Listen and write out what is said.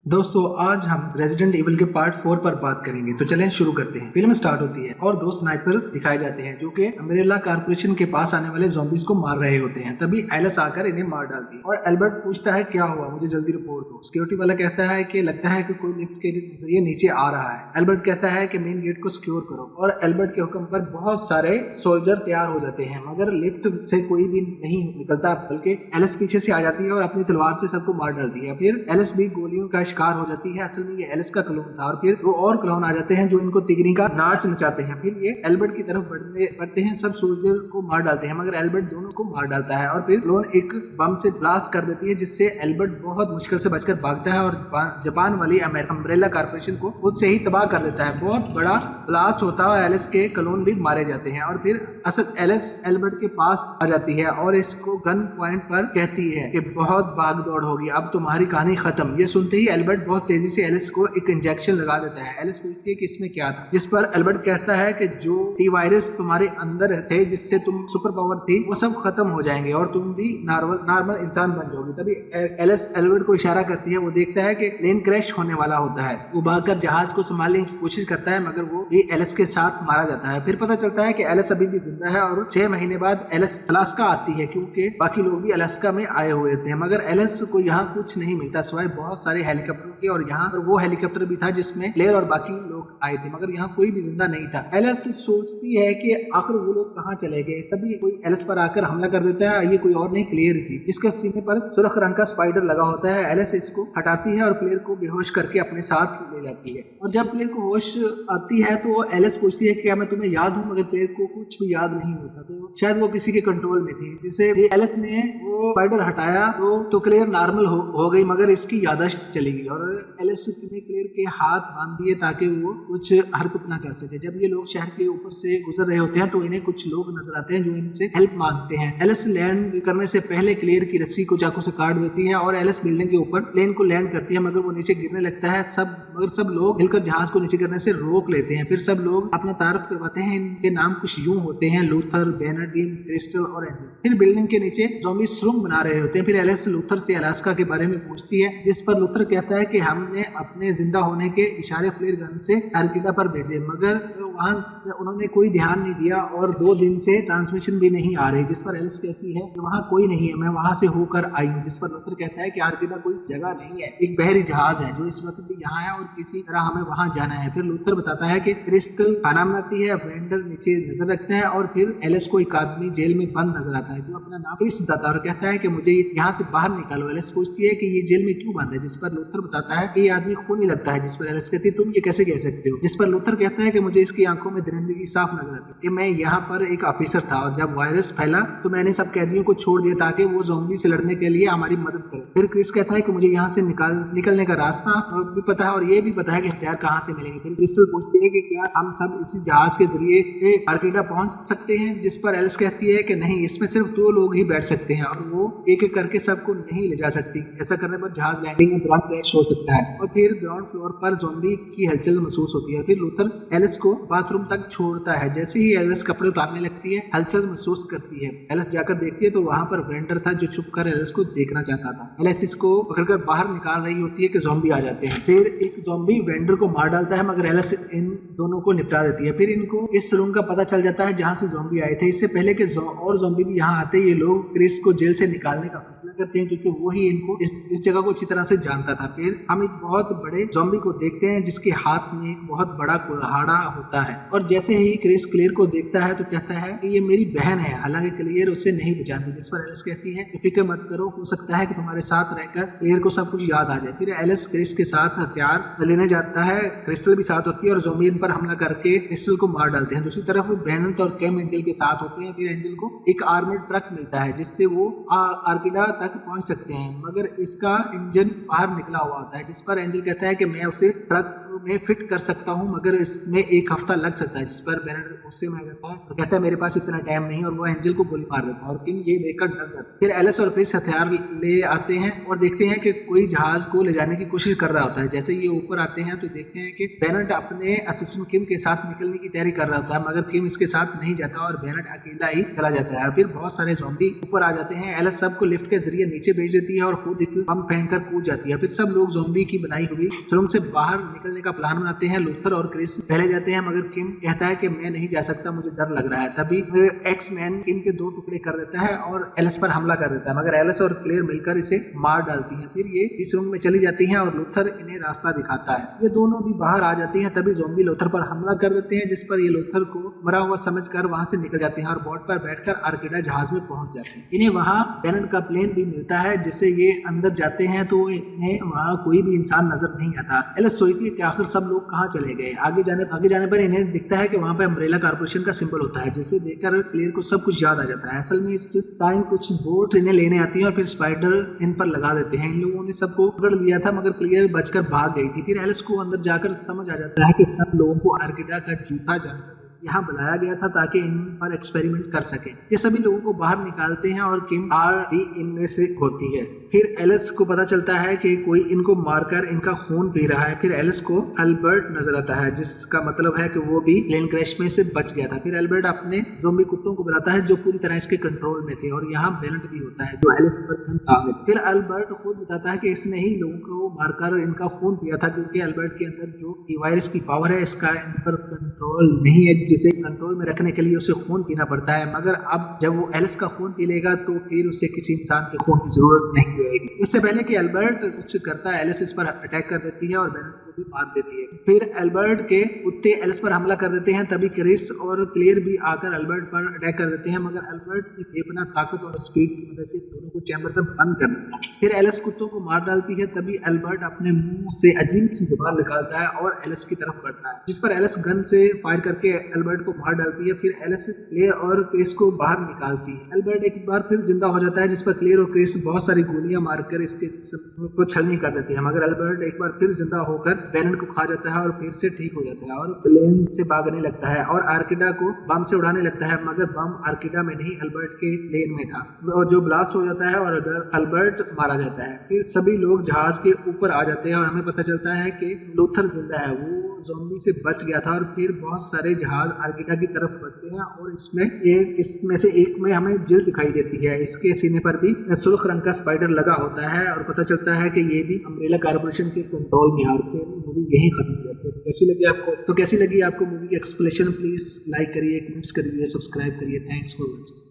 दोस्तों आज हम रेजिडेंट इविल के पार्ट 4 पर बात करेंगे। तो चलें शुरू करते हैं। फिल्म स्टार्ट होती है और दो स्नाइपर दिखाए जाते हैं जो कि अम्ब्रेला कॉर्पोरेशन के पास आने वाले ज़ॉम्बीज को मार रहे होते हैं। तभी एलिस आकर इन्हें मार डालती है और एल्बर्ट पूछता है क्या हुआ, मुझे जल्दी रिपोर्ट दो। सिक्योरिटी वाला कहता है कि लगता है कि कोई लिफ्ट के जरिए नीचे आ रहा है। एल्बर्ट कहता है कि मेन गेट को सिक्योर करो और एल्बर्ट के हुक्म पर बहुत सारे सोल्जर तैयार हो जाते हैं, मगर लिफ्ट से कोई भी नहीं निकलता, बल्कि एलिस पीछे से आ जाती है और अपनी तलवार से सबको मार डालती है। फिर एलिस भी गोलियों का शिकार हो जाती है। असल में ये एलिस का क्लोन था और फिर दो और क्लोन आ जाते हैं जो इनको तिगनी का नाच नचाते हैं। फिर ये एल्बर्ट की तरफ बढ़ते हैं, सब सोल्जर को मार डालते हैं, मगर एल्बर्ट दोनों को मार डालता है और फिर क्लोन एक बम से ब्लास्ट कर देती है, जिससे एल्बर्ट बहुत मुश्किल से बचकर भागता है और जापान वाली अम्ब्रेला कॉर्पोरेशन को खुद से ही तबाह कर देता है। बहुत बड़ा ब्लास्ट होता है और एलिस के क्लोन भी मारे जाते हैं और फिर असल एलिस एल्बर्ट के पास आ जाती है और इसको गन पॉइंट पर कहती है कि बहुत भाग दौड़ होगी, अब तुम्हारी कहानी खत्म। ये सुनते ही एल्बर्ट बहुत तेजी से एलिस को एक इंजेक्शन लगा देता है। एलिस पूछती है कि इसमें क्या था, जिस पर एल्बर्ट कहता है कि जो टी वायरस तुम्हारे अंदर थे, जिससे तुम सुपर पावर थी, वो सब खत्म हो जाएंगे और तुम भी नॉर्मल इंसान बन जाओगी। तभी एलिस एल्बर्ट को इशारा करती है। वो देखता है कि प्लेन क्रैश होने वाला होता है। वो भागकर जहाज को संभालने की कोशिश करता है, मगर वो भी एलिस के साथ मारा जाता है। फिर पता चलता है कि एलिस अभी भी जिंदा है और 6 महीने बाद एलिस अलास्का आती है, क्योंकि बाकी लोग भी अलास्का में आए हुए थे, मगर एलिस को यहाँ कुछ नहीं मिलता सिवाय बहुत सारे हेलीकॉप्टर के। और यहाँ पर वो हेलीकॉप्टर भी था जिसमें क्लेयर और बाकी लोग आए थे, मगर यहाँ कोई भी जिंदा नहीं था। एलिस सोचती है कि आखिर वो लोग कहाँ चले गए। तभी कोई एलिस पर आकर हमला कर देता है। ये कोई और नहीं, क्लेयर थी, जिसका सीने पर सुर्ख रंग का स्पाइडर लगा होता है। एलिस इसको हटाती है और क्लेयर को बेहोश करके अपने साथ ले जाती है। और जब क्लेयर को होश आती है तो एलिस पूछती है कि क्या मैं तुम्हें याद हूँ, मगर क्लेयर को कुछ भी याद नहीं होता। तो शायद वो किसी के कंट्रोल में थी। जिसे एलिस ने वो स्पाइडर हटाया तो क्लेयर नॉर्मल हो गई, मगर इसकी याददाश्त चली गई और एलिस ने क्लेयर के हाथ बांध दिए ताकि वो कुछ हरकत ना कर सके। जब ये लोग शहर के ऊपर से गुजर रहे होते हैं तो इन्हें कुछ लोग नजर आते हैं जो इनसे हेल्प मांगते हैं। एलिस लैंड करने से पहले क्लेयर की रस्सी को चाकू से काट देती है और एलिस बिल्डिंग के ऊपर प्लेन को लैंड करती है, मगर वो नीचे गिरने लगता है। सब लोग मिलकर जहाज को नीचे गिरने से रोक लेते हैं। फिर सब लोग अपना तारुफ करवाते हैं। इनके नाम कुछ यूं होते हैं, लूथर, बेनर्डिन, क्रिस्टल और एंजल। फिर बिल्डिंग के नीचे ज़ॉम्बी सुरंग बना रहे होते हैं। फिर एलिस लूथर से अलास्का के बारे में पूछती है, जिस पर लूथर कहता है कि हमने अपने जिंदा होने के इशारे फ्लेयर गन से अर्किडा पर भेजे, मगर वहां उन्होंने कोई ध्यान नहीं दिया और 2 दिन से ट्रांसमिशन भी नहीं आ रही। जिस पर एलिस कहती है कि वहां कोई नहीं है, मैं वहां से होकर आई हूँ। जिस पर लूथर कहता है कि अर्किडा कोई जगह नहीं है, एक बहरी जहाज है जो इस वक्त भी यहाँ है और किसी तरह हमें वहां जाना है। फिर लूथर बताता है कि क्रिस्टल खाना बनाती है, वेंडर नीचे नजर रखता है और फिर एलिस को एक आदमी जेल में बंद नजर आता है जो अपना नाम क्रिस बताता है और कहता है कि मुझे यहाँ से बाहर निकालो। एलिस पूछती है कि ये जेल में क्यों बंद है, जिस पर लूथर बताता है कि ये आदमी खूनी लगता है। जिस पर एलिस कहती है तुम ये कैसे कह सकते हो। जिस पर लूथर कहता है कि मुझे इसकी आंखों में दरिंदगी साफ नजर आती है कि मैं यहाँ पर एक ऑफिसर था और जब वायरस फैला तो मैंने सब कैदियों को छोड़ दिया ताकि वो ज़ॉम्बी से लड़ने के लिए हमारी मदद करें। फिर क्रिस कहता है कि मुझे यहाँ से निकलने का रास्ता भी पता है और ये भी पता है कि हथियार कहाँ से मिलेंगे। फिर क्रिस्टल पूछती है कि क्या हम सब इसी जहाज के जरिए अर्किडा पहुंच सकते हैं। जिस पर एलिस कहती है कि नहीं, इसमें सिर्फ 2 लोग ही बैठ सकते हैं और वो एक एक करके सबको नहीं ले जा सकती। ऐसा करने पर जहाज लैंडिंग में तुरंत क्रैश हो सकता है। और फिर ग्राउंड फ्लोर पर ज़ॉम्बी की हलचल महसूस होती है। फिर लूथर एलिस को बाथरूम तक छोड़ता है। जैसे ही एलिस कपड़े उतारने लगती है, हलचल महसूस करती है। एलिस जाकर देखती है तो वहां पर वेंडर था जो छुपकर एलिस को देखना चाहता था। एलिस इसको पकड़कर बाहर निकाल रही होती है कि ज़ॉम्बी आ जाते हैं। फिर एक ज़ॉम्बी वेंडर को मार डालता है, मगर एलिस इन दोनों को निपटा देती है। फिर इनको इस सलून का पता चल जाता है जहां से ज़ॉम्बी आए थे। इससे पहले कि और ज़ॉम्बी भी यहाँ आते, ये लोग क्रिस को जेल से निकालने का फैसला करते हैं, क्योंकि वो ही इनको इस जगह को अच्छी तरह से जानता था। फिर हम एक बहुत बड़े ज़ॉम्बी को देखते हैं जिसके हाथ में एक बहुत बड़ा कुल्हाड़ा होता है और जैसे ही क्रिस क्लियर को देखता है तो कहता है कि ये मेरी बहन है। हालांकि क्लियर उसे नहीं बचाती। जिस पर एलिस कहती है कि फिक्र मत करो, हो सकता है कि तुम्हारे साथ रहकर क्लियर को सब कुछ याद आ जाए। फिर एलिस क्रिस के साथ हथियार लेने जाता है। क्रिस्टल भी साथ होती है और ज़ॉम्बी इन पर हमला करके क्रिस्टल को मार डालते हैं। दूसरी तरफ बेनेट और कैम एंजल के साथ होते हैं। फिर एंजल को एक आर्मर्ड ट्रक मिलता है जिससे वो अर्किडा तक पहुंच सकते हैं, मगर इसका इंजन बाहर निकला हुआ होता है। जिस पर एंजल कहता है कि मैं उसे ट्रक मैं फिट कर सकता हूँ, मगर इसमें 1 हफ्ता लग सकता है। जिस पर बेनेट गुस्से में आ जाता है और कहता है मेरे पास इतना टाइम नहीं, और वो एंजल को गोली मार देता है और किम ये देखकर डर जाता है। फिर एलिस और क्रिस हथियार ले आते हैं और देखते हैं कि कोई जहाज को ले जाने की कोशिश कर रहा होता है। जैसे ये ऊपर आते हैं तो देखते हैं कि बेनेट अपने असिस्टेंट किम के साथ निकलने की तैयारी कर रहा होता है, मगर किम इसके साथ नहीं जाता और बेनेट अकेला ही चला जाता है। फिर बहुत सारे ज़ॉम्बी ऊपर आ जाते हैं। एलिस सबको लिफ्ट के जरिए नीचे भेज देती है और खुद एक बम फेंककर कूद जाती है। फिर सब लोग ज़ॉम्बी की बनाई हुई सुरंग से बाहर निकलने का प्लान बनाते हैं। लूथर और क्रिस पहले जाते हैं, मगर किम कहता है कि मैं नहीं जा सकता, मुझे डर लग रहा है। तभी एक्स मैन किम के 2 टुकड़े कर देता है और एलिस पर हमला कर देता है, मगर एलिस और क्लेयर मिलकर इसे मार डालती हैं। फिर ये इस रूम में चली जाती हैं और लूथर इन्हें रास्ता दिखाता है। ये दोनों भी बाहर आ जाती हैं। तभी ज़ॉम्बी लूथर पर हमला कर देते हैं, जिस पर ये लूथर को मरा हुआ समझकर वहां से निकल जाते हैं और बोट पर बैठकर आर्किडा जहाज में पहुंच जाते हैं। इन्हें वहां बेनेट का प्लेन भी मिलता है, जिससे ये अंदर जाते हैं तो इन्हें वहां कोई भी इंसान नजर नहीं आता। एलिस सोचती है कि आखिर सब लोग कहाँ चले गए। आगे जाने पर इन्हें दिखता है कि वहां पे अम्ब्रेला कॉर्पोरेशन का सिंबल होता है, जिसे देखकर क्लियर को सब कुछ याद आ जाता है। असल में इस टाइम कुछ बोट इन्हें लेने आती है और फिर स्पाइडर इन पर लगा देते हैं। इन लोगों ने सबको पकड़ लिया था, मगर क्लियर बचकर भाग गई थी। फिर एलिस को अंदर जाकर समझ आ जाता है कि सब लोगों को आर्किडा का जूता जानसा यहाँ बुलाया गया था ताकि इन पर एक्सपेरिमेंट कर सके। ये सभी लोगों को बाहर निकालते हैं और किम भी इनमें से होती है। फिर एलिस को पता चलता है कि कोई इनको मारकर इनका खून पी रहा है। फिर एलिस को अल्बर्ट नजर आता है, जिसका मतलब है कि वो भी प्लेन क्रैश में से बच गया था। फिर अल्बर्ट अपने ज़ॉम्बी कुत्तों को बुलाता है जो पूरी तरह इसके कंट्रोल में थे, और यहाँ बेनेट भी होता है जो एलिस पर काबिल। फिर अल्बर्ट खुद बताता है कि इसने ही लोगों को मारकर इनका खून पिया था, क्योंकि अल्बर्ट के अंदर जो वायरस की पावर है इसका इन पर कंट्रोल नहीं है, जिसे कंट्रोल में रखने के लिए उसे खून पीना पड़ता है। मगर अब जब वो एलिस का खून पी लेगा तो फिर उसे किसी इंसान के खून की जरूरत नहीं रहेगी। इससे पहले कि अल्बर्ट कुछ करता है, एलिस इस पर अटैक कर देती है और बेनेट को भी मार देती है। फिर अल्बर्ट के कुत्ते एलिस पर हमला कर देते हैं। तभी क्रिस और क्लेयर भी आकर अल्बर्ट पर अटैक कर देते हैं, मगर अल्बर्ट की बेपनाह ताकत और स्पीड की मदद से दोनों को चैम्बर में बंद कर देता है। फिर एलिस कुत्तों को मार डालती है। तभी अल्बर्ट अपने मुंह से अजीब सी जुबान निकालता है और एलिस की तरफ बढ़ता है, जिस पर एलिस गन से फायर करके अल्बर्ट को मार डालती है। फिर एलिस क्लेयर और क्रिस को बाहर निकालती है। अल्बर्ट एक बार फिर जिंदा हो जाता है, जिस पर क्लेयर और क्रिस बहुत सारी गोलियां मारकर इसके को छलनी कर देते हैं, मगर अल्बर्ट एक बार फिर जिंदा होकर बेनेट को खा जाता है और फिर से ठीक हो जाता है और प्लेन से भागने लगता है और आर्किडा को बम से उड़ाने लगता है, मगर बम आर्किडा में नहीं अल्बर्ट के प्लेन में था, जो ब्लास्ट हो जाता है और अल्बर्ट मारा जाता है। फिर सभी लोग जहाज के ऊपर आ जाते हैं और हमें पता चलता है कि लूथर जिंदा है, वो ज़ॉम्बी से बच गया था। और फिर बहुत सारे जहाज आर्किडा की तरफ बढ़ते हैं और इसमें से एक में हमें जिल दिखाई देती है। इसके सीने पर भी सुर्ख रंग का स्पाइडर लगा होता है और पता चलता है कि ये भी अम्ब्रेला कॉर्पोरेशन के कंट्रोल में है। मूवी यही खत्म हो जाती है। कैसी लगी आपको मूवी की एक्सप्लेनेशन? प्लीज लाइक करिए, कमेंट्स करिए, सब्सक्राइब करिए। Thanks for watching.